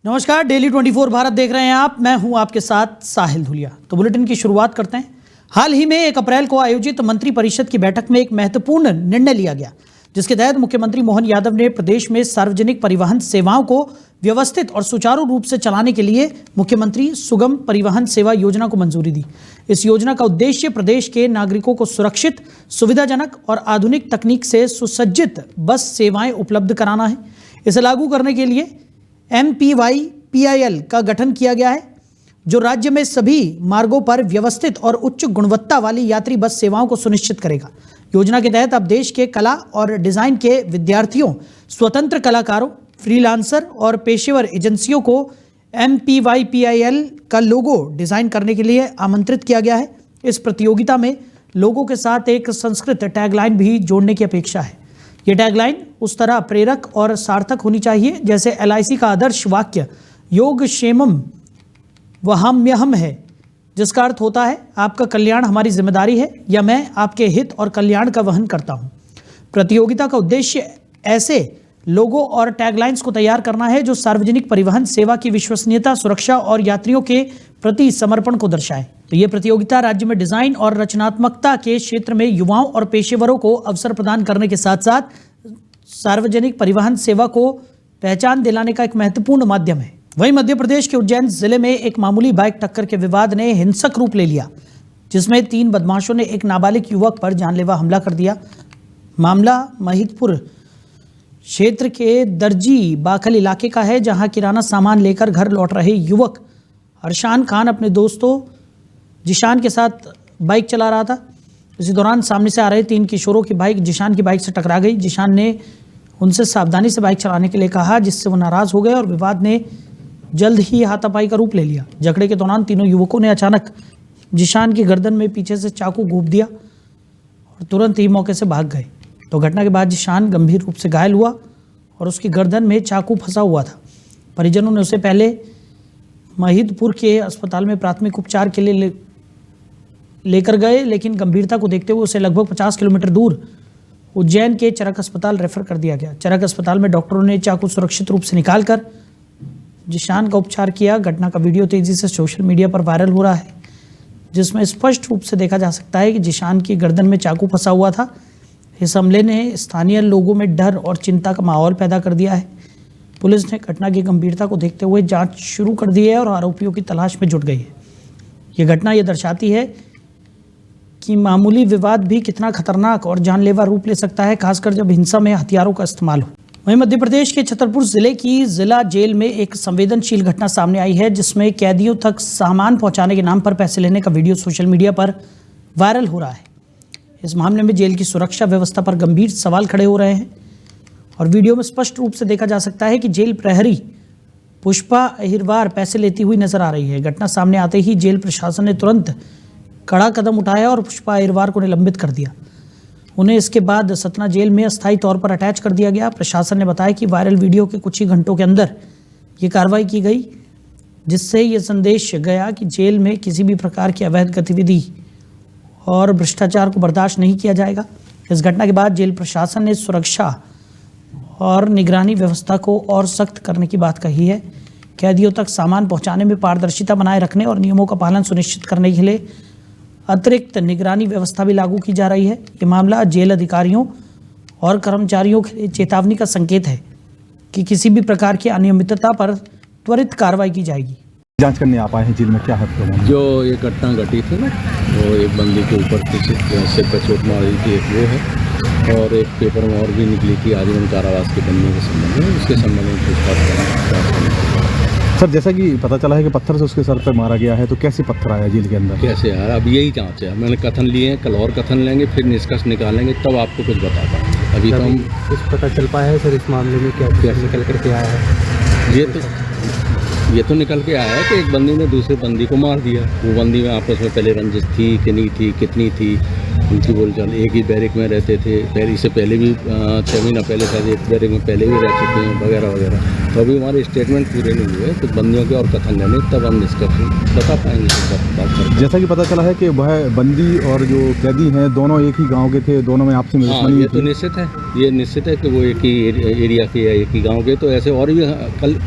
नमस्कार, डेली 24 भारत देख रहे हैं आप। मैं हूं आपके साथ साहिल धुलिया। तो बुलेटिन की शुरुआत करते हैं। हाल ही में 1 अप्रैल को आयोजित मंत्री परिषद की बैठक में एक महत्वपूर्ण निर्णय लिया गया, जिसके तहत मुख्यमंत्री मोहन यादव ने प्रदेश में सार्वजनिक परिवहन सेवाओं को व्यवस्थित और सुचारू रूप से चलाने के लिए मुख्यमंत्री सुगम परिवहन सेवा योजना को मंजूरी दी। इस योजना का उद्देश्य प्रदेश के नागरिकों को सुरक्षित, सुविधाजनक और आधुनिक तकनीक से सुसज्जित बस सेवाएं उपलब्ध कराना है। इसे लागू करने के लिए MPYPIL का गठन किया गया है, जो राज्य में सभी मार्गों पर व्यवस्थित और उच्च गुणवत्ता वाली यात्री बस सेवाओं को सुनिश्चित करेगा। योजना के तहत अब देश के कला और डिजाइन के विद्यार्थियों, स्वतंत्र कलाकारों, फ्रीलांसर और पेशेवर एजेंसियों को MPYPIL का लोगो डिजाइन करने के लिए आमंत्रित किया गया है। इस प्रतियोगिता में लोगो के साथ एक संस्कृत टैगलाइन भी जोड़ने की अपेक्षा है। ये टैगलाइन उस तरह प्रेरक और सार्थक होनी चाहिए जैसे LIC का आदर्श वाक्य योग क्षेमम वहाम्यहम है, जिसका अर्थ होता है आपका कल्याण हमारी जिम्मेदारी है या मैं आपके हित और कल्याण का वहन करता हूँ। प्रतियोगिता का उद्देश्य ऐसे लोगो और टैगलाइंस को तैयार करना है जो सार्वजनिक परिवहन सेवा की विश्वसनीयता, सुरक्षा और यात्रियों के प्रति समर्पण को दर्शाए। तो ये प्रतियोगिता राज्य में डिजाइन और रचनात्मकता के क्षेत्र में युवाओं और पेशेवरों को अवसर प्रदान करने के साथ साथ सार्वजनिक परिवहन सेवा को पहचान दिलाने का एक महत्वपूर्ण माध्यम है। वहीं मध्य प्रदेश के उज्जैन जिले में एक मामूली बाइक टक्कर के विवाद ने हिंसक रूप ले लिया, जिसमें 3 बदमाशों ने एक नाबालिग युवक पर जानलेवा हमला कर दिया। मामला महिदपुर क्षेत्र के दर्जी बाखल इलाके का है, जहां किराना सामान लेकर घर लौट रहे युवक अरशान खान अपने दोस्तों जिशान के साथ बाइक चला रहा था। इसी दौरान सामने से आ रहे 3 किशोरों की बाइक जिशान की बाइक से टकरा गई। जिशान ने उनसे सावधानी से बाइक चलाने के लिए कहा, जिससे वो नाराज़ हो गए और विवाद ने जल्द ही हाथापाई का रूप ले लिया। झगड़े के दौरान तीनों युवकों ने अचानक जिशान की गर्दन में पीछे से चाकू घोंप दिया और तुरंत ही मौके से भाग गए। तो घटना के बाद जिशान गंभीर रूप से घायल हुआ और उसकी गर्दन में चाकू फंसा हुआ था। परिजनों ने उसे पहले महिदपुर के अस्पताल में प्राथमिक उपचार के लिए लेकर गए, लेकिन गंभीरता को देखते हुए उसे लगभग 50 किलोमीटर दूर उज्जैन के चरक अस्पताल रेफर कर दिया गया। चरक अस्पताल में डॉक्टरों ने चाकू सुरक्षित रूप से निकालकर जिशान का उपचार किया। घटना का वीडियो तेजी से सोशल मीडिया पर वायरल हो रहा है, जिसमें स्पष्ट रूप से देखा जा सकता है कि जिशान की गर्दन में चाकू फंसा हुआ था। इस हमले ने स्थानीय लोगों में डर और चिंता का माहौल पैदा कर दिया है। पुलिस ने घटना की गंभीरता को देखते हुए जांच शुरू कर दी है और आरोपियों की तलाश में जुट गई है। ये घटना ये दर्शाती है कि मामूली विवाद भी कितना खतरनाक और जानलेवा रूप ले सकता है, खासकर जब हिंसा में हथियारों का इस्तेमाल हो। वहीं मध्य प्रदेश के छतरपुर जिले की जिला जेल में एक संवेदनशील घटना सामने आई है, जिसमें कैदियों तक सामान पहुंचाने के नाम पर पैसे लेने का वीडियो सोशल मीडिया पर वायरल हो रहा है। इस मामले में जेल की सुरक्षा व्यवस्था पर गंभीर सवाल खड़े हो रहे हैं और वीडियो में स्पष्ट रूप से देखा जा सकता है कि जेल प्रहरी पुष्पा अहिरवार पैसे लेती हुई नजर आ रही है। घटना सामने आते ही जेल प्रशासन ने तुरंत कड़ा कदम उठाया और पुष्पा अहिरवार को निलंबित कर दिया। उन्हें इसके बाद सतना जेल में अस्थायी तौर पर अटैच कर दिया गया। प्रशासन ने बताया कि वायरल वीडियो के कुछ ही घंटों के अंदर ये कार्रवाई की गई, जिससे ये संदेश गया कि जेल में किसी भी प्रकार की अवैध गतिविधि और भ्रष्टाचार को बर्दाश्त नहीं किया जाएगा। इस घटना के बाद जेल प्रशासन ने सुरक्षा और निगरानी व्यवस्था को और सख्त करने की बात कही है। कैदियों तक सामान पहुंचाने में पारदर्शिता बनाए रखने और नियमों का पालन सुनिश्चित करने के लिए अतिरिक्त निगरानी व्यवस्था भी लागू की जा रही है। ये मामला जेल अधिकारियों और कर्मचारियों के लिए चेतावनी का संकेत है कि किसी भी प्रकार की अनियमितता पर त्वरित कार्रवाई की जाएगी। जांच करने आप आए हैं जेल में, क्या है जो ये घटना घटी थी ना, वो एक बंदी के ऊपर सिर पर चोट मारी थी, एक वो है और एक पेपर में और भी निकली थी आजीवन कारावास के बंदों के संबंध में, उसके संबंध में पूछताछ। सर, जैसा कि पता चला है कि पत्थर से उसके सर पर मारा गया है, तो कैसे पत्थर आया जेल के अंदर? कैसे यार, अब यही जांच है। मैंने कथन लिए हैं, कल और कथन लेंगे, फिर निष्कर्ष निकालेंगे, तब आपको कुछ बता पाएंगे। अभी तो हम कुछ पता चल पाया है सर इस मामले में, क्या निकल करके आया है? ये तो निकल के आया है कि एक बंदी ने दूसरे बंदी को मार दिया। वो बंदी में आपस में पहले रंजिश थी कि नहीं थी, कितनी थी, उनकी बोलचाल एक ही बैरिक में रहते थे, इससे पहले भी 6 महीना पहले शायद एक बैरिक में पहले भी रह चुके हैं वगैरह वगैरह। तो अभी हमारे स्टेटमेंट पूरे नहीं हुए तो बंदियों के और कथन जाने तब हम निष्कर्ष बता पाएंगे। बात करें जैसा कि पता चला है कि वह बंदी और जो कैदी हैं दोनों एक ही गांव के थे, दोनों में आपसी हाँ, दुश्मनी ये तो थी। निश्चित है, ये निश्चित है कि वो एक ही एरिया के या एक ही गांव के। तो ऐसे और भी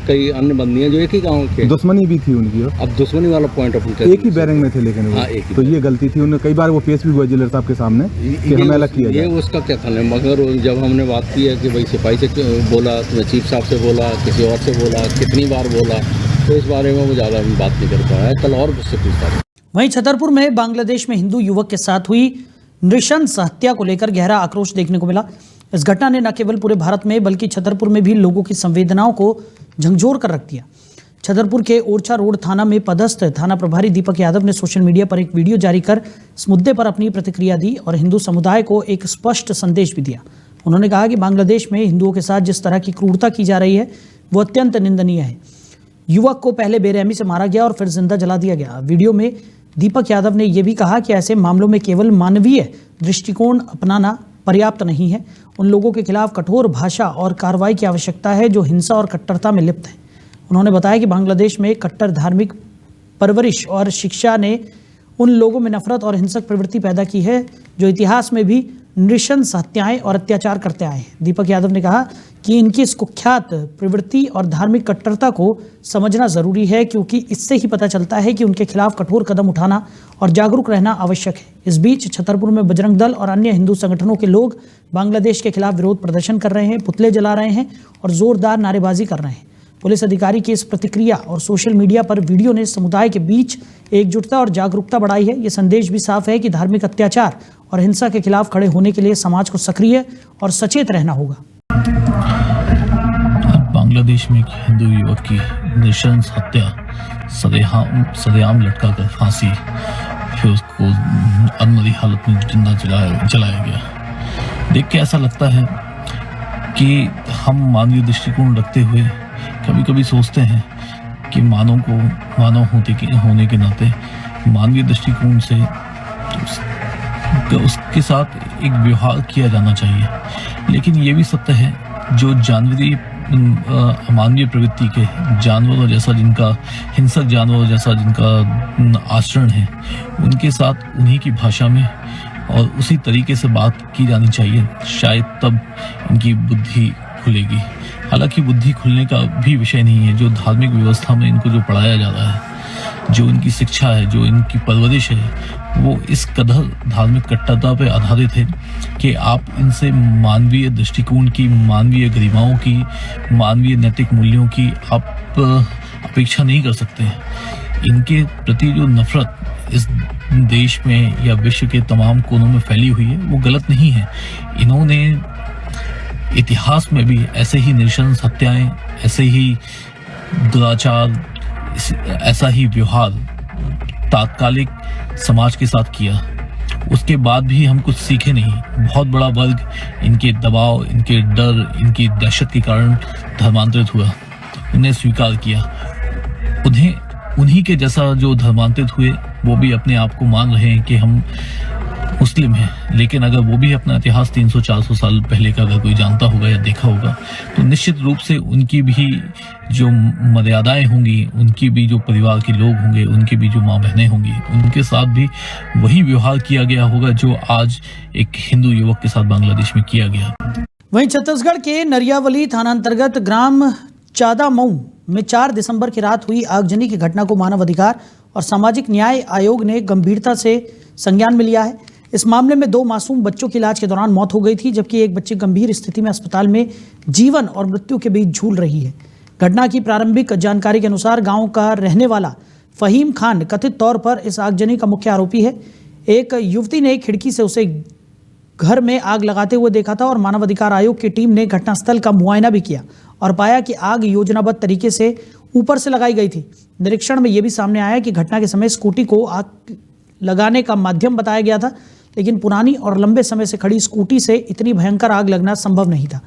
कई अन्य बंदी हैं जो एक ही गांव के। दुश्मनी भी थी उनकी। अब दुश्मनी वाला पॉइंट ऑफ व्यू एक ही बैरक में थे लेकिन वो। हाँ, एक ही तो ये गलती थी उन्हें, कई बार वो पेश भी हुआ जिलर साहब के सामने कि हमें अलग किया ये जाए। उसका क्या था, मगर जब हमने बात की है कि भाई सिपाही से बोला, तो चीफ साहब से बोला, किसी और से बोला, कितनी बार बोला, तो इस बारे में वो ज़्यादा बात नहीं कर पाया। कल और उससे पूछता था। वहीं छतरपुर में बांग्लादेश में हिंदू युवक के साथ हुई नृशंस हत्या को लेकर गहरा आक्रोश देखने को मिला। इस घटना ने न केवल पूरे भारत में बल्कि छतरपुर में भी लोगों की संवेदनाओं को झकझोर कर रख दिया। छतरपुर के ओरछा रोड थाना में पदस्थ थाना प्रभारी दीपक यादव ने सोशल मीडिया पर एक वीडियो जारी कर इस मुद्दे पर अपनी प्रतिक्रिया दी और हिंदू समुदाय को एक स्पष्ट संदेश भी दिया। उन्होंने कहा कि बांग्लादेश में हिंदुओं के साथ जिस तरह की क्रूरता की जा रही है वो अत्यंत निंदनीय है। युवक को पहले बेरहमी से मारा गया और फिर जिंदा जला दिया गया। वीडियो में दीपक यादव ने यह भी कहा कि ऐसे मामलों में केवल मानवीय दृष्टिकोण अपनाना पर्याप्त नहीं है। उन लोगों के खिलाफ कठोर भाषा और कार्रवाई की आवश्यकता है जो हिंसा और कट्टरता में लिप्त हैं। उन्होंने बताया कि बांग्लादेश में कट्टर धार्मिक परवरिश और शिक्षा ने उन लोगों में नफरत और हिंसक प्रवृत्ति पैदा की है जो इतिहास में भी नृशंस हत्याएं और अत्याचार करते आए हैं। दीपक यादव ने कहा कि इनकी इस कुख्यात प्रवृत्ति और धार्मिक कट्टरता को समझना जरूरी है क्योंकि इससे ही पता चलता है कि उनके खिलाफ कठोर कदम उठाना और जागरूक रहना आवश्यक है। इस बीच छतरपुर में बजरंग दल और अन्य हिंदू संगठनों के लोग बांग्लादेश के खिलाफ विरोध प्रदर्शन कर रहे हैं, पुतले जला रहे हैं और जोरदार नारेबाजी कर रहे हैं। पुलिस अधिकारी की इस प्रतिक्रिया और सोशल मीडिया पर वीडियो ने समुदाय के बीच एकजुटता और जागरूकता बढ़ाई है। ये संदेश भी साफ है कि धार्मिक अत्याचार और हिंसा के खिलाफ खड़े होने के लिए समाज को सक्रिय और सचेत रहना होगा। बांग्लादेश में एक हिंदू युवक की नृशंस हत्या, सरेआम लटका कर फांसी, फिर उसको अनमरी हालत में जिंदा जलाया गया। देख के ऐसा लगता है कि हम मानवीय दृष्टिकोण रखते हुए कभी कभी सोचते हैं कि मानव होने के नाते मानवीय दृष्टिकोण से उसके साथ एक व्यवहार किया जाना चाहिए। लेकिन ये भी सत्य है जो जानवरी अमानवीय प्रवृत्ति के जानवरों जैसा, जिनका हिंसक जानवरों जैसा जिनका आचरण है, उनके साथ उन्हीं की भाषा में और उसी तरीके से बात की जानी चाहिए। शायद तब इनकी बुद्धि खुलेगी। हालांकि बुद्धि खुलने का भी विषय नहीं है। जो धार्मिक व्यवस्था में इनको जो पढ़ाया जा रहा है, जो इनकी शिक्षा है, जो इनकी परवरिश है, वो इस कदर धार्मिक कट्टरता पर आधारित है कि आप इनसे मानवीय दृष्टिकोण की, मानवीय गरिमाओं की, मानवीय नैतिक मूल्यों की आप अपेक्षा नहीं कर सकते। इनके प्रति जो नफरत इस देश में या विश्व के तमाम कोनों में फैली हुई है वो गलत नहीं है। इन्होंने इतिहास में भी ऐसे ही नृशंस हत्याएं, ऐसे ही दुराचार, ऐसा ही व्यवहार तात्कालिक समाज के साथ किया। उसके बाद भी हम कुछ सीखे नहीं। बहुत बड़ा वर्ग इनके दबाव, इनके डर, इनकी दहशत के कारण धर्मांतरित हुआ, उन्हें स्वीकार किया। उन्हीं के जैसा जो धर्मांतरित हुए वो भी अपने आप को मान रहे हैं कि हम मुस्लिम हैं। लेकिन अगर वो भी अपना इतिहास 300-400 साल पहले का अगर कोई जानता होगा या देखा होगा तो निश्चित रूप से उनकी भी जो मर्यादाएं होंगी, उनकी भी जो परिवार के लोग होंगे, उनकी भी जो माँ बहनें होंगी, उनके साथ भी वही व्यवहार किया गया होगा जो आज एक हिंदू युवक के साथ बांग्लादेश में किया गया। वहीं छत्तीसगढ़ के नरियावली थानांतर्गत ग्राम चादामऊ में 4 दिसंबर की रात हुई आगजनी की घटना को मानव अधिकार और सामाजिक न्याय आयोग ने गंभीरता से संज्ञान में लिया है। इस मामले में 2 मासूम बच्चों की इलाज के दौरान मौत हो गई थी, जबकि एक बच्ची गंभीर स्थिति में अस्पताल में जीवन और मृत्यु के बीच झूल रही है। घटना की प्रारंभिक जानकारी के अनुसार गांव का रहने वाला फहीम खान कथित तौर पर इस आगजनी का मुख्य आरोपी है। एक युवती ने खिड़की से उसे घर में आग लगाते हुए देखा था और मानव अधिकार आयोग की टीम ने घटनास्थल का मुआयना भी किया और पाया कि आग योजनाबद्ध तरीके से ऊपर से लगाई गई थी। निरीक्षण में यह भी सामने आया कि घटना के समय स्कूटी को आग लगाने का माध्यम बताया गया था, लेकिन पुरानी और लंबे समय से खड़ी स्कूटी से इतनी भयंकर आग लगना संभव नहीं था।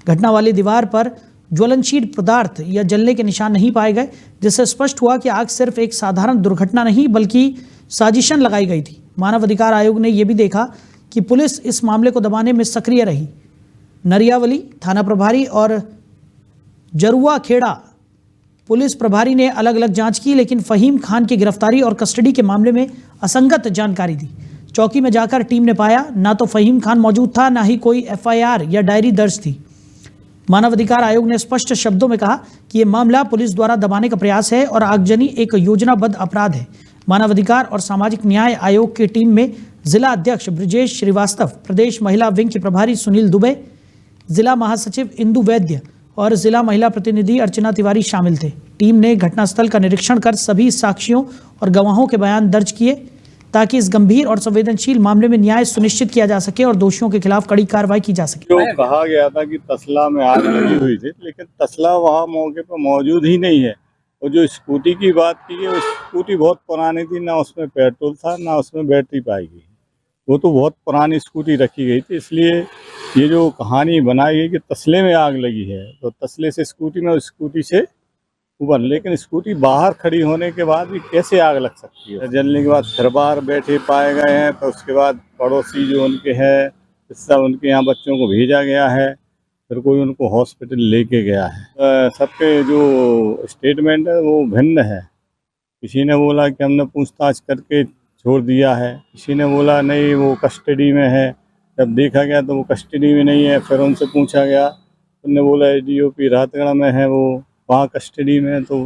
घटना वाली दीवार पर ज्वलनशील पदार्थ या जलने के निशान नहीं पाए गए, जिससे स्पष्ट हुआ कि आग सिर्फ एक साधारण दुर्घटना नहीं बल्कि साजिशन लगाई गई थी। मानव अधिकार आयोग ने यह भी देखा कि पुलिस इस मामले को दबाने में सक्रिय रही। नरियावली थाना प्रभारी और जरुआ खेड़ा पुलिस प्रभारी ने अलग अलग जांच की, लेकिन फहीम खान की गिरफ्तारी और कस्टडी के मामले में असंगत जानकारी दी। चौकी में जाकर टीम ने पाया ना तो फहीम खान मौजूद था, ना ही कोई एफआईआर या डायरी दर्ज थी। मानवाधिकार आयोग ने स्पष्ट शब्दों में कहा कि यह मामला पुलिस द्वारा दबाने का प्रयास है और आगजनी एक योजनाबद्ध अपराध है। मानवाधिकार और सामाजिक न्याय आयोग की टीम में जिला अध्यक्ष ब्रजेश श्रीवास्तव, प्रदेश महिला विंग के प्रभारी सुनील दुबे, जिला महासचिव इंदु वैद्य और जिला महिला प्रतिनिधि अर्चना तिवारी शामिल थे। टीम ने घटनास्थल का निरीक्षण कर सभी साक्षियों और गवाहों के बयान दर्ज किए ताकि इस गंभीर और संवेदनशील मामले में न्याय सुनिश्चित किया जा सके और दोषियों के खिलाफ कड़ी कार्रवाई की जा सके। जो कहा गया था कि तसला में आग लगी हुई थी, लेकिन तसला वहाँ मौके पर मौजूद ही नहीं है। और जो स्कूटी की बात की है, वो स्कूटी बहुत पुरानी थी, ना उसमें पेट्रोल था ना उसमें बैटरी पाई गई। वो तो बहुत पुरानी स्कूटी रखी गई थी, इसलिए ये जो कहानी बनाई गई कि तसले में आग लगी है, तो तसले से स्कूटी में, स्कूटी से ऊपर, लेकिन स्कूटी बाहर खड़ी होने के बाद भी कैसे आग लग सकती है। जलने के बाद फिर बाहर बैठे पाए गए हैं, तो उसके बाद पड़ोसी जो उनके हैं, सब उनके यहाँ बच्चों को भेजा गया है, फिर कोई उनको हॉस्पिटल लेके गया है। सबके जो स्टेटमेंट है वो भिन्न है। किसी ने बोला कि हमने पूछताछ करके छोड़ दिया है, किसी ने बोला नहीं वो कस्टडी में है। जब देखा गया तो वो कस्टडी में नहीं है, फिर उनसे पूछा गया, उन्होंने बोला डीओपी राहतगढ़ में है, वो वहाँ कस्टडी में है। तो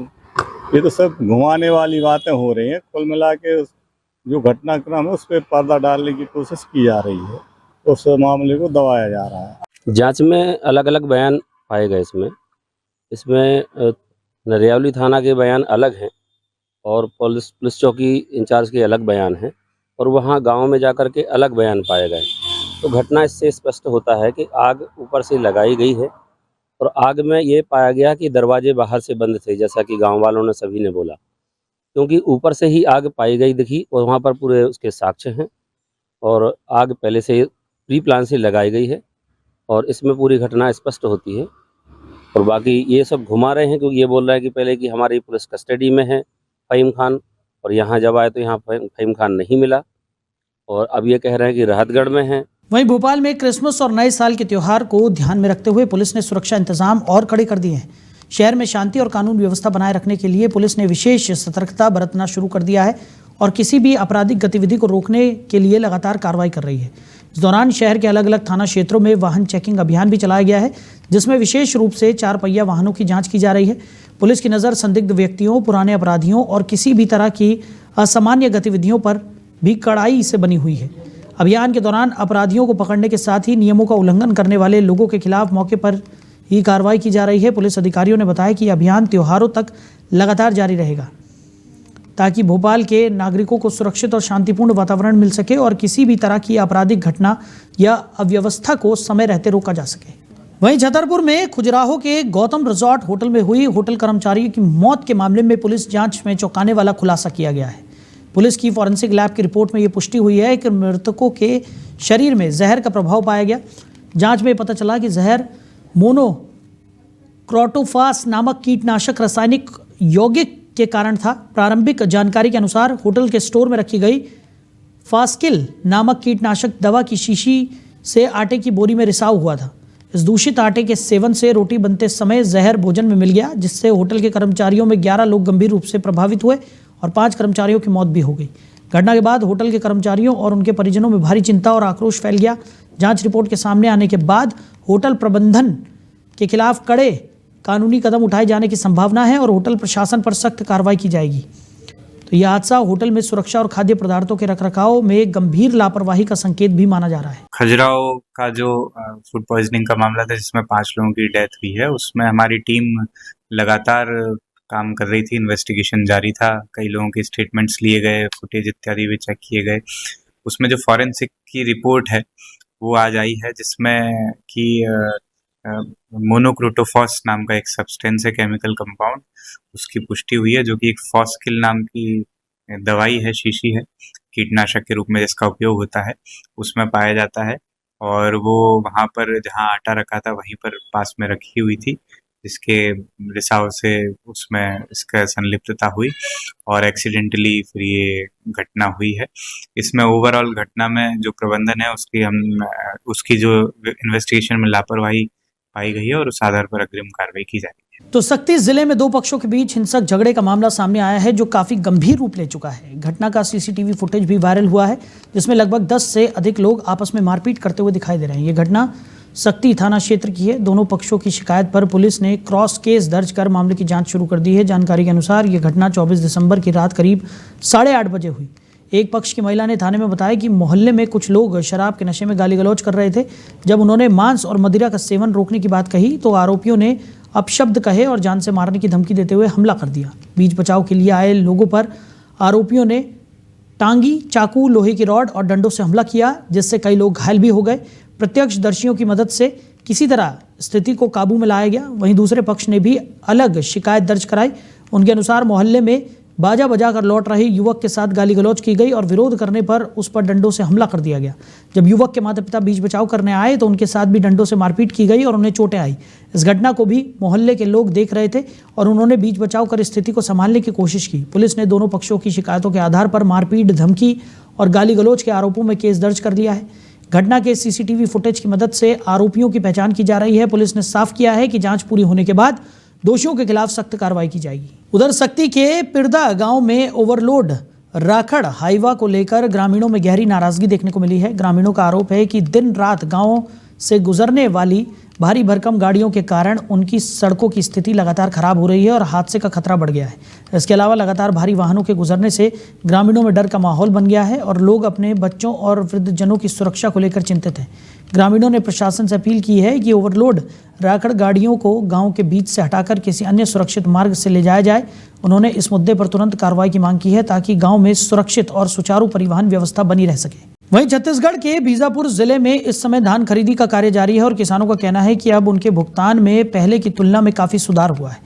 ये तो सब घुमाने वाली बातें हो रही हैं। कुल मिला के जो घटनाक्रम है उस पर पर्दा डालने की कोशिश की जा रही है, उस मामले को दबाया जा रहा है। जांच में अलग अलग बयान पाए गए। इसमें नरियावली थाना के बयान अलग हैं और पुलिस चौकी इंचार्ज के अलग बयान हैं और वहाँ गांव में जाकर के अलग बयान पाए गए। तो घटना इससे स्पष्ट होता है कि आग ऊपर से लगाई गई है और आग में ये पाया गया कि दरवाजे बाहर से बंद थे, जैसा कि गांव वालों ने सभी ने बोला, क्योंकि ऊपर से ही आग पाई गई दिखी और वहाँ पर पूरे उसके साक्ष्य हैं और आग पहले से प्री प्लान से लगाई गई है और इसमें पूरी घटना स्पष्ट होती है। और बाकी ये सब घुमा रहे हैं क्योंकि ये बोल रहे हैं कि पहले कि हमारी पुलिस कस्टडी में है फहीम खान, और यहाँ जब आए तो यहाँ फहीम खान नहीं मिला, और अब ये कह रहे हैं कि राहतगढ़ में है। वहीं भोपाल में क्रिसमस और नए साल के त्योहार को ध्यान में रखते हुए पुलिस ने सुरक्षा इंतजाम और कड़े कर दिए हैं। शहर में शांति और कानून व्यवस्था बनाए रखने के लिए पुलिस ने विशेष सतर्कता बरतना शुरू कर दिया है और किसी भी आपराधिक गतिविधि को रोकने के लिए लगातार कार्रवाई कर रही है। इस दौरान शहर के अलग अलग थाना क्षेत्रों में वाहन चेकिंग अभियान भी चलाया गया है, जिसमें विशेष रूप से 4 पहिया वाहनों की जांच की जा रही है। पुलिस की नज़र संदिग्ध व्यक्तियों, पुराने अपराधियों और किसी भी तरह की असामान्य गतिविधियों पर भी कड़ाई से बनी हुई है। अभियान के दौरान अपराधियों को पकड़ने के साथ ही नियमों का उल्लंघन करने वाले लोगों के खिलाफ मौके पर ही कार्रवाई की जा रही है। पुलिस अधिकारियों ने बताया कि अभियान त्योहारों तक लगातार जारी रहेगा ताकि भोपाल के नागरिकों को सुरक्षित और शांतिपूर्ण वातावरण मिल सके और किसी भी तरह की आपराधिक घटना या अव्यवस्था को समय रहते रोका जा सके। वहीं छतरपुर में खुजराहो के गौतम रिजॉर्ट होटल में हुई होटल कर्मचारियों की मौत के मामले में पुलिस जांच में चौंकाने वाला खुलासा किया गया है। पुलिस की फॉरेंसिक लैब की रिपोर्ट में ये पुष्टि हुई है कि मृतकों के शरीर में जहर का प्रभाव पाया गया। जांच में पता चला कि जहर मोनोक्रोटोफास नामक कीटनाशक रासायनिक यौगिक के कारण था। प्रारंभिक जानकारी के अनुसार होटल के स्टोर में रखी गई फास्किल नामक कीटनाशक दवा की शीशी से आटे की बोरी में रिसाव हुआ था। इस दूषित आटे के सेवन से रोटी बनते समय जहर भोजन में मिल गया, जिससे होटल के कर्मचारियों में 11 लोग गंभीर रूप से प्रभावित हुए और 5 कर्मचारियों की मौत भी हो गई। घटना के बाद होटल के कर्मचारियों और उनके परिजनों में भारी चिंता और आक्रोश फैल गया। जांच रिपोर्ट के सामने आने के बाद होटल प्रबंधन के खिलाफ कड़े कानूनी कदम उठाए जाने की संभावना है और होटल प्रशासन पर सख्त कार्रवाई की जाएगी। तो यह हादसा होटल में सुरक्षा और खाद्य पदार्थों के रखरखाव में गंभीर लापरवाही का संकेत भी माना जा रहा है। खजुराहो का जो फूड पॉइजनिंग का मामला था जिसमें 5 लोगों की डेथ हुई है, उसमें हमारी टीम लगातार काम कर रही थी, इन्वेस्टिगेशन जारी था। कई लोगों के स्टेटमेंट्स लिए गए, फुटेज इत्यादि भी चेक किए गए। उसमें जो फॉरेंसिक की रिपोर्ट है वो आज आई है, जिसमें कि मोनोक्रोटोफॉस नाम का एक सब्सटेंस है, केमिकल कंपाउंड, उसकी पुष्टि हुई है, जो कि एक फॉस्किल नाम की दवाई है, शीशी है, कीटनाशक के रूप में जिसका उपयोग होता है, उसमें पाया जाता है। और वो वहाँ पर जहाँ आटा रखा था वहीं पर पास में रखी हुई थी, जिसके रिसाव से उसमें इसका संलिप्तता हुई और एक्सीडेंटली फिर ये घटना हुई है। इसमें ओवरऑल घटना में जो प्रबंधन है उसकी जो इन्वेस्टिगेशन में लापरवाही पाई गई है और उस आधार पर अग्रिम कार्रवाई की जा रही है। तो सक्ती जिले में दो पक्षों के बीच हिंसक झगड़े का मामला सामने आया है जो काफी गंभीर रूप ले चुका है। घटना का सीसीटीवी फुटेज भी वायरल हुआ है जिसमें लगभग 10 से अधिक लोग आपस में मारपीट करते हुए दिखाई दे रहे हैं। ये घटना सक्ती थाना क्षेत्र की है। दोनों पक्षों की शिकायत पर पुलिस ने क्रॉस केस दर्ज कर मामले की जांच शुरू कर दी है। जानकारी के अनुसार ये घटना 24 दिसंबर की रात करीब 8:30 बजे हुई। एक पक्ष की महिला ने थाने में बताया कि मोहल्ले में कुछ लोग शराब के नशे में गाली गलौज कर रहे थे। जब उन्होंने मांस और मदिरा का सेवन रोकने की बात कही तो आरोपियों ने अपशब्द कहे और जान से मारने की धमकी देते हुए हमला कर दिया। बीच बचाव के लिए आए लोगों पर आरोपियों ने टांगी, चाकू, लोहे की रॉड और डंडों से हमला किया जिससे कई लोग घायल भी हो गए। प्रत्यक्षदर्शियों की मदद से किसी तरह स्थिति को काबू में लाया गया। वहीं दूसरे पक्ष ने भी अलग शिकायत दर्ज कराई। उनके अनुसार मोहल्ले में बाजा बजाकर लौट रहे युवक के साथ गाली गलौज की गई और विरोध करने पर उस पर डंडों से हमला कर दिया गया। जब युवक के माता पिता बीच बचाव करने आए तो उनके साथ भी डंडों से मारपीट की गई और उन्हें चोटें आई। इस घटना को भी मोहल्ले के लोग देख रहे थे और उन्होंने बीच बचाव कर स्थिति को संभालने की कोशिश की। पुलिस ने दोनों पक्षों की शिकायतों के आधार पर मारपीट, धमकी और गाली गलौज के आरोपों में केस दर्ज कर लिया है। घटना के सीसीटीवी फुटेज की मदद से आरोपियों की पहचान की जा रही है। पुलिस ने साफ किया है कि जांच पूरी होने के बाद दोषियों के खिलाफ सख्त कार्रवाई की जाएगी। उधर सक्ती के पिरदा गांव में ओवरलोड राखड़ हाईवा को लेकर ग्रामीणों में गहरी नाराजगी देखने को मिली है। ग्रामीणों का आरोप है कि दिन रात गांव से गुजरने वाली भारी भरकम गाड़ियों के कारण उनकी सड़कों की स्थिति लगातार खराब हो रही है और हादसे का खतरा बढ़ गया है। इसके अलावा लगातार भारी वाहनों के गुजरने से ग्रामीणों में डर का माहौल बन गया है और लोग अपने बच्चों और वृद्धजनों की सुरक्षा को लेकर चिंतित हैं। ग्रामीणों ने प्रशासन से अपील की है कि ओवरलोड राकड़ गाड़ियों को गांव के बीच से हटाकर किसी अन्य सुरक्षित मार्ग से ले जाया जाए। उन्होंने इस मुद्दे पर तुरंत कार्रवाई की मांग की है ताकि गांव में सुरक्षित और सुचारू परिवहन व्यवस्था बनी रह सके। वहीं छत्तीसगढ़ के बीजापुर जिले में इस समय धान खरीदी का कार्य जारी है और किसानों का कहना है कि अब उनके भुगतान में पहले की तुलना में काफ़ी सुधार हुआ है।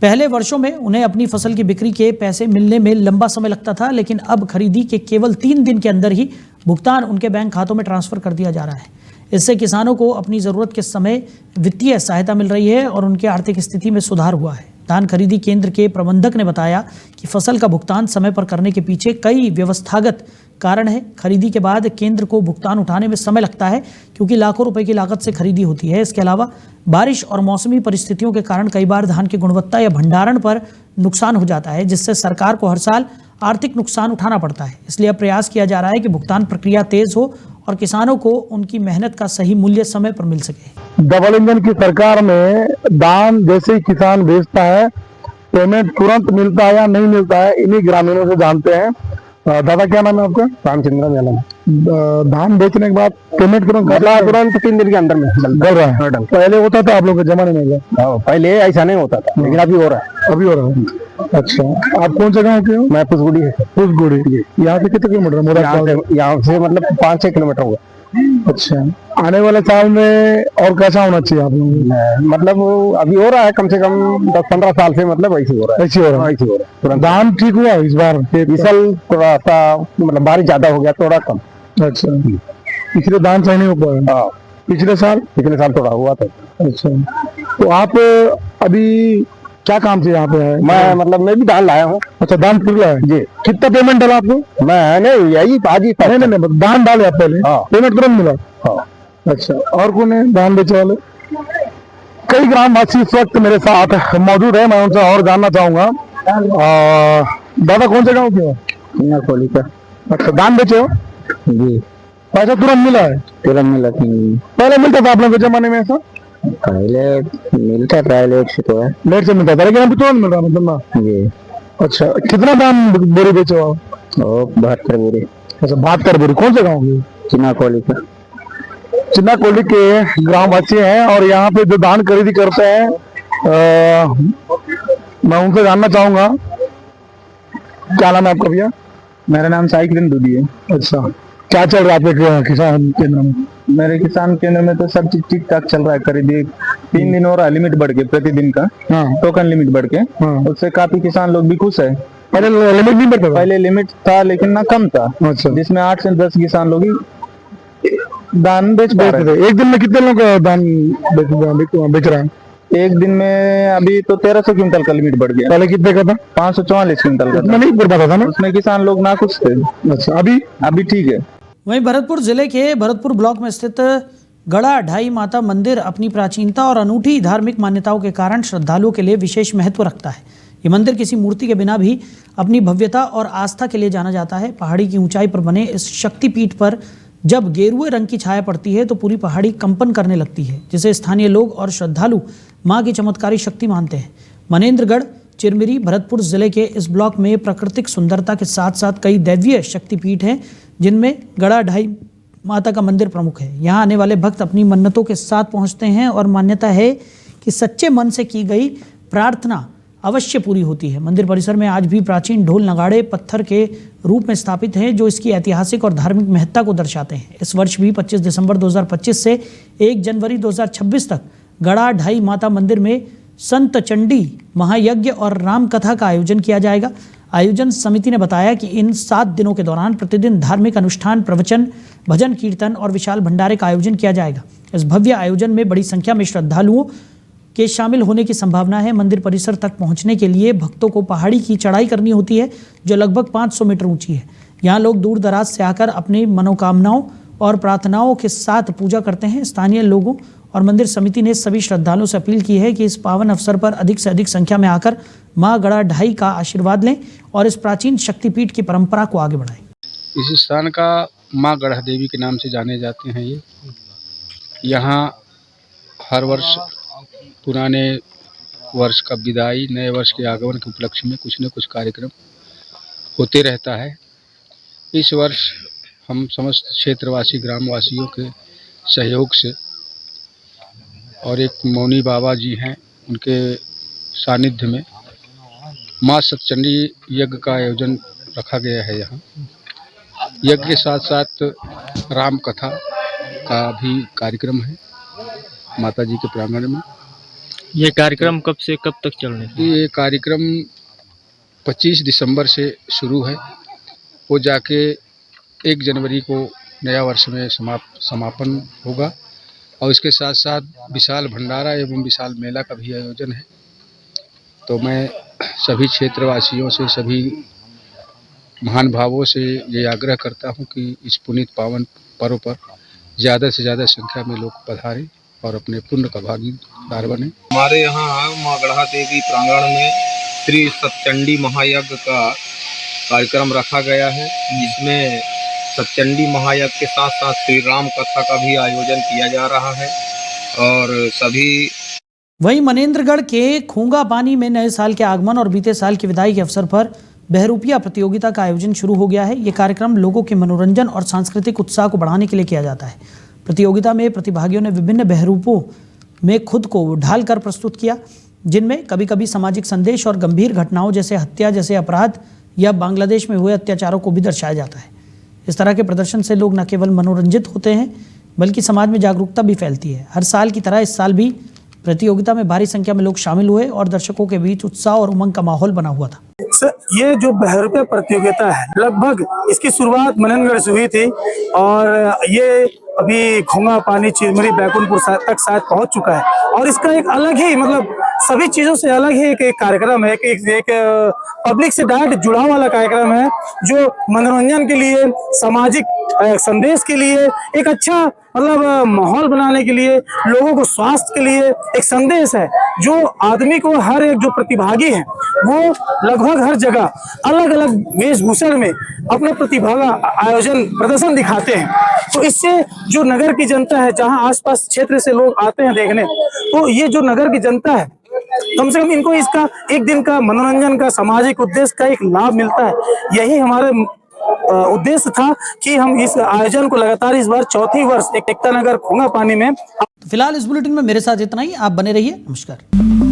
पहले वर्षों में उन्हें अपनी फसल की बिक्री के पैसे मिलने में लंबा समय लगता था, लेकिन अब खरीदी के केवल 3 दिन के अंदर ही भुगतान उनके बैंक खातों में ट्रांसफर कर दिया जा रहा है। इससे किसानों को अपनी ज़रूरत के समय वित्तीय सहायता मिल रही है और उनकी आर्थिक स्थिति में सुधार हुआ है। धान खरीदी केंद्र के प्रबंधक ने बताया कि फसल का भुगतान समय पर करने के पीछे कई व्यवस्थागत कारण है। खरीदी के बाद केंद्र को भुगतान उठाने में समय लगता है क्योंकि लाखों रुपए की लागत से खरीदी होती है। इसके अलावा बारिश और मौसमी परिस्थितियों के कारण कई बार धान की गुणवत्ता या भंडारण पर नुकसान हो जाता है, जिससे सरकार को हर साल आर्थिक नुकसान उठाना पड़ता है। इसलिए अब प्रयास किया जा रहा है कि भुगतान प्रक्रिया तेज हो और किसानों को उनकी मेहनत का सही मूल्य समय पर मिल सके। डबल इंजन की सरकार में धान जैसे ही किसान बेचता है पेमेंट तुरंत मिलता है या नहीं मिलता है, इन्हीं ग्रामीणों से जानते हैं। दादा क्या नाम है आपका? रामचंद्र मेरा नाम। धान बेचने के बाद पेमेंट तुरंत 3 दिन के अंदर में कर रहा है। पहले होता था आप लोग के जमाने में? पहले ऐसा नहीं होता था, लेकिन अभी हो रहा है। अभी हो रहा है। अच्छा, आप कौन सा गाँव के हो? मैं पुसगुड़ी है। पुसगुड़ी यहाँ से कितने किलोमीटर? यहाँ से मतलब 5-6 किलोमीटर होगा। अच्छा, आने वाले साल में और कैसा होना चाहिए आप लोगों? मतलब अभी हो रहा है कम से कम 10-15 साल से, मतलब ऐसे हो रहा है। ऐसे हो रहा है। धान ठीक हुआ इस बार? इस साल थोड़ा सा मतलब बारिश ज्यादा हो गया, थोड़ा कम। अच्छा, पिछले धान सही नहीं हो पाया? हाँ, पिछले साल थोड़ा हुआ था। अच्छा, तो आप अभी क्या काम से यहाँ पे है? मैं भी धान लाया हूँ। अच्छा, धान फिर लाया जी। कितना पेमेंट डाला आपको? मैं नहीं, यही आज ही नहीं, धान डाले आप पहले? हाँ। पेमेंट तुरंत मिला? हाँ। अच्छा, और कौन है धान बेचने वाले? कई ग्रामवासी इस वक्त मेरे साथ मौजूद है, मैं उनसे और जानना चाहूंगा। दादा कौन से गाँव के हो? कोली का। अच्छा, धान बेचे हो जी? पैसा तुरंत मिला है? तुरंत मिला। पहले मिलता था आप लोग के जमाने में ऐसा? पहले मिलता था, लेट से मिलता था, लेकिन अभी तुरंत मिल रहा मतलब ना जी। अच्छा, कितना दाम बोरी बेचे हो आप? 72 बोरी। अच्छा, 72 बोरी। कौन से गाँव के? चिन्नाकोली का। चिन्नाकोली के ग्रामवासी हैं और यहाँ पे जो धान खरीदी करते हैं मैं उनसे जानना चाहूंगा। क्या नाम है आपका भैया? मेरा नाम साइकिल दूधी है। अच्छा, क्या चल रहा है आपके किसान केंद्र में? मेरे किसान केंद्र में तो सब चीज ठीक ठाक चल रहा है। खरीदी 3 दिन हो रहा है, लिमिट बढ़ के प्रतिदिन का। हाँ। टोकन लिमिट बढ़ के। हाँ। उससे काफी किसान लोग भी खुश है। पहले लिमिट नहीं बढ़ता? पहले लिमिट था लेकिन ना कम था। अच्छा, जिसमें 8 से 10 किसान लोग ही दान बेच रहे थे। एक दिन में कितने लोग दान बेच रहे हैं? एक दिन में अभी तो 1300 क्विंटल का लिमिट बढ़ गया। पहले कितने का था? 544 क्विंटल का इतना था। नहीं बढ़ पाता था ना? उसमें किसान लोग ना खुश थे। अच्छा, अभी ठीक है। वहीं भरतपुर जिले के भरतपुर ब्लॉक में स्थित गड़ा ढाई माता मंदिर अपनी प्राचीनता और अनूठी धार्मिक मान्यताओं के कारण श्रद्धालुओं के लिए विशेष महत्व रखता है। ये मंदिर किसी मूर्ति के बिना भी अपनी भव्यता और आस्था के लिए जाना जाता है। पहाड़ी की ऊंचाई पर बने इस शक्तिपीठ पर जब गेरुए रंग की छाया पड़ती है तो पूरी पहाड़ी कंपन करने लगती है, जिसे स्थानीय लोग और श्रद्धालु मां की चमत्कारी शक्ति मानते हैं। मनेंद्रगढ़ चिरमिरी भरतपुर जिले के इस ब्लॉक में प्राकृतिक सुंदरता के साथ साथ कई दैवीय शक्तिपीठ हैं, जिनमें गड़ा ढाई माता का मंदिर प्रमुख है। यहाँ आने वाले भक्त अपनी मन्नतों के साथ पहुँचते हैं और मान्यता है कि सच्चे मन से की गई प्रार्थना अवश्य पूरी होती है। मंदिर परिसर में आज भी प्राचीन ढोल नगाड़े पत्थर के रूप में स्थापित हैं, जो इसकी ऐतिहासिक और धार्मिक महत्ता को दर्शाते हैं। इस वर्ष भी 25 दिसंबर 2025 से 1 जनवरी 2026 तक गड़ा ढाई माता मंदिर में संत चंडी महायज्ञ और राम कथा का आयोजन किया जाएगा। आयोजन समिति ने बताया कि इन 7 दिनों के दौरान प्रतिदिन धार्मिक अनुष्ठान, प्रवचन, भजन कीर्तन और विशाल भंडारे का आयोजन किया जाएगा। इस भव्य आयोजन में बड़ी संख्या में श्रद्धालुओं के शामिल होने की संभावना है। मंदिर परिसर तक पहुंचने के लिए भक्तों को पहाड़ी की चढ़ाई करनी होती है, जो लगभग 500 मीटर ऊंची है। यहाँ लोग दूर दराज से आकर अपनी मनोकामनाओं और प्रार्थनाओं के साथ पूजा करते हैं। स्थानीय लोगों और मंदिर समिति ने सभी श्रद्धालुओं से अपील की है कि इस पावन अवसर पर अधिक से अधिक संख्या में आकर मां गड़ा ढाई का आशीर्वाद लें और इस प्राचीन शक्तिपीठ की परंपरा को आगे बढ़ाएं। इस स्थान का मां गड़ा देवी के नाम से जाने जाते हैं। ये यहाँ हर वर्ष पुराने वर्ष का विदाई, नए वर्ष के आगमन के उपलक्ष्य में कुछ न कुछ कार्यक्रम होते रहता है। इस वर्ष हम समस्त क्षेत्रवासी ग्रामवासियों के सहयोग से और एक मौनी बाबा जी हैं, उनके सानिध्य में माँ सतचंडी यज्ञ का आयोजन रखा गया है। यहाँ यज्ञ के साथ साथ राम कथा का भी कार्यक्रम है माता जी के प्रांगण में। ये कार्यक्रम कब से कब तक चलने है? ये कार्यक्रम 25 दिसंबर से शुरू है, वो जाके 1 जनवरी को नया वर्ष में समापन होगा। और इसके साथ साथ विशाल भंडारा एवं विशाल मेला का भी आयोजन है। तो मैं सभी क्षेत्रवासियों से, सभी महान भावों से ये आग्रह करता हूँ कि इस पुनीत पावन पर्व पर ज़्यादा से ज़्यादा संख्या में लोग पधारें और अपने पुण्य का भागीदार बने। हमारे यहाँ माँ गड़ा देवी प्रांगण में श्री सतचंडी महायज्ञ का कार्यक्रम रखा गया है, जिसमें सतचंडी महायज्ञ के साथ साथ श्री राम कथा का भी आयोजन किया जा रहा है। और सभी वहीं मनेंद्रगढ़ के खूंगा पानी में नए साल के आगमन और बीते साल की विदाई के अवसर पर बहरूपिया प्रतियोगिता का आयोजन शुरू हो गया है। ये कार्यक्रम लोगों के मनोरंजन और सांस्कृतिक उत्साह को बढ़ाने के लिए किया जाता है। प्रतियोगिता में प्रतिभागियों ने विभिन्न बहरूपों में खुद को ढालकर प्रस्तुत किया, जिनमें कभी कभी सामाजिक संदेश और गंभीर घटनाओं जैसे हत्या जैसे अपराध या बांग्लादेश में हुए अत्याचारों को भी दर्शाया जाता है। इस तरह के प्रदर्शन से लोग न केवल मनोरंजित होते हैं, बल्कि समाज में जागरूकता भी फैलती है। हर साल की तरह इस साल भी प्रतियोगिता में भारी संख्या में लोग शामिल हुए और दर्शकों के बीच उत्साह और उमंग का माहौल बना हुआ था। ये जो बहरूपिया प्रतियोगिता है, लगभग इसकी शुरुआत मनेंद्रगढ़ से हुई थी और ये अभी घोंगा पानी चिरमिरी बैकुंठपुर तक शायद पहुंच चुका है। और इसका एक अलग ही मतलब सभी चीजों से अलग ही एक कार्यक्रम है कि एक पब्लिक से डायरेक्ट जुड़ा वाला कार्यक्रम है, जो मनोरंजन के लिए, सामाजिक संदेश के लिए, एक अच्छा मतलब माहौल बनाने के लिए, लोगों को स्वास्थ्य के लिए एक संदेश है, जो आदमी को हर एक जो प्रतिभागी है वो लगभग हर जगह अलग अलग वेशभूषण में अपना प्रतिभा का आयोजन प्रदर्शन दिखाते हैं। तो इससे जो नगर की जनता है, जहां आसपास क्षेत्र से लोग आते हैं देखने, तो ये जो नगर की जनता है कम से कम इनको इसका एक दिन का मनोरंजन का सामाजिक उद्देश्य का एक लाभ मिलता है। यही हमारे उद्देश्य था कि हम इस आयोजन को लगातार इस बार 4थी वर्ष एकता नगर खूंगा पानी में। फिलहाल इस बुलेटिन में मेरे साथ इतना ही। आप बने रहिए। नमस्कार।